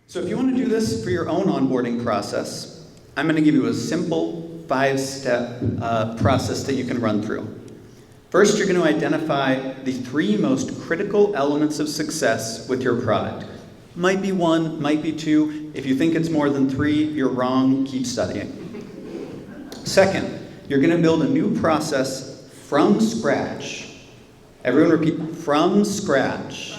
So if you want to do this for your own onboarding process, I'm going to give you a simple 5-step process that you can run through. First, you're going to identify the 3 most critical elements of success with your product. Might be 1, might be 2. If you think it's more than 3, you're wrong. Keep studying. Second, you're going to build a new process from scratch. Everyone repeat, from scratch.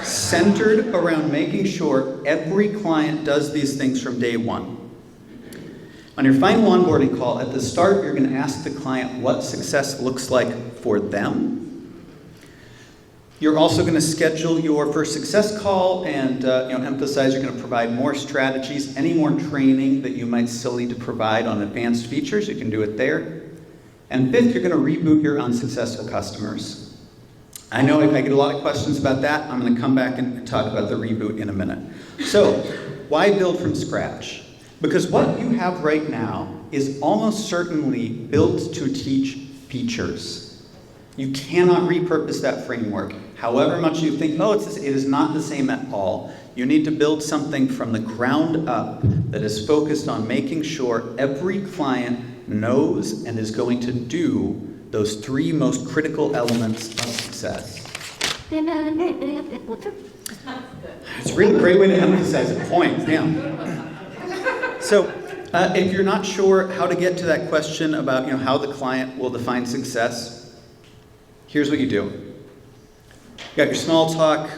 Centered around making sure every client does these things from day 1. On your final onboarding call, at the start, you're going to ask the client what success looks like for them. You're also going to schedule your first success call and emphasize you're going to provide more strategies, any more training that you might still need to provide on advanced features, you can do it there. And 5th, you're going to reboot your unsuccessful customers. I know I get a lot of questions about that. I'm going to come back and talk about the reboot in a minute. So, why build from scratch? Because what you have right now is almost certainly built to teach features. You cannot repurpose that framework. However much you think, it is not the same at all. You need to build something from the ground up that is focused on making sure every client knows and is going to do those 3 most critical elements of success. It's a really great way to emphasize a point, yeah. So, if you're not sure how to get to that question about how the client will define success, here's what you do. You got your small talk.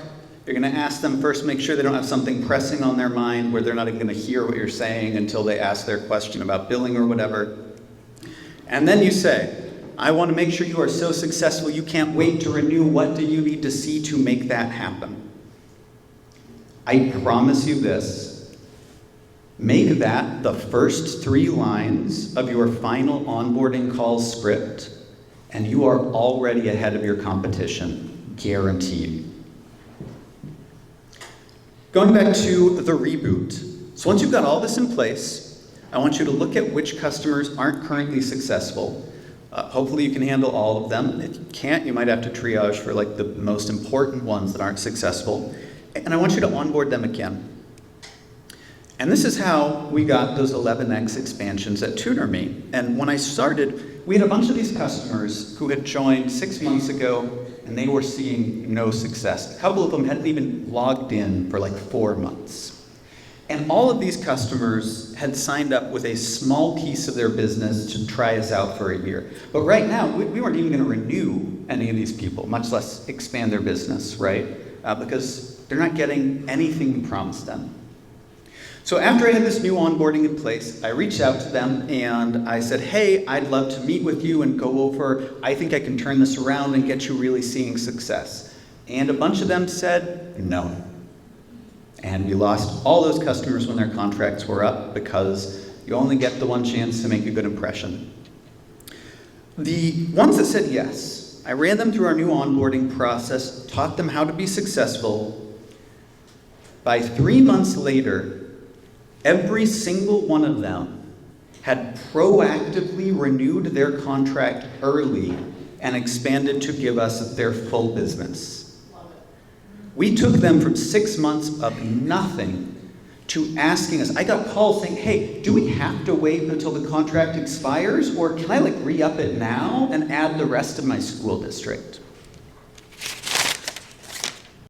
You're going to ask them first, make sure they don't have something pressing on their mind where they're not even going to hear what you're saying until they ask their question about billing or whatever. And then you say, I want to make sure you are so successful you can't wait to renew. What do you need to see to make that happen? I promise you this. Make that the first 3 lines of your final onboarding call script, and you are already ahead of your competition, guaranteed. Going back to the reboot. So once you've got all this in place, I want you to look at which customers aren't currently successful. Hopefully you can handle all of them. If you can't, you might have to triage for the most important ones that aren't successful. And I want you to onboard them again. And this is how we got those 11x expansions at Tutor Me. And when I started, we had a bunch of these customers who had joined 6 months ago, and they were seeing no success. A couple of them hadn't even logged in for 4 months. And all of these customers had signed up with a small piece of their business to try us out for a year. But right now, we weren't even going to renew any of these people, much less expand their business, right? Because they're not getting anything we promised them. So after I had this new onboarding in place, I reached out to them and I said, hey, I'd love to meet with you and go over, I think I can turn this around and get you really seeing success. And a bunch of them said, no. And we lost all those customers when their contracts were up because you only get the one chance to make a good impression. The ones that said yes, I ran them through our new onboarding process, taught them how to be successful. By 3 months later, every single one of them had proactively renewed their contract early and expanded to give us their full business. We took them from 6 months of nothing to asking us. I got calls saying, hey, do we have to wait until the contract expires, or can I re-up it now and add the rest of my school district?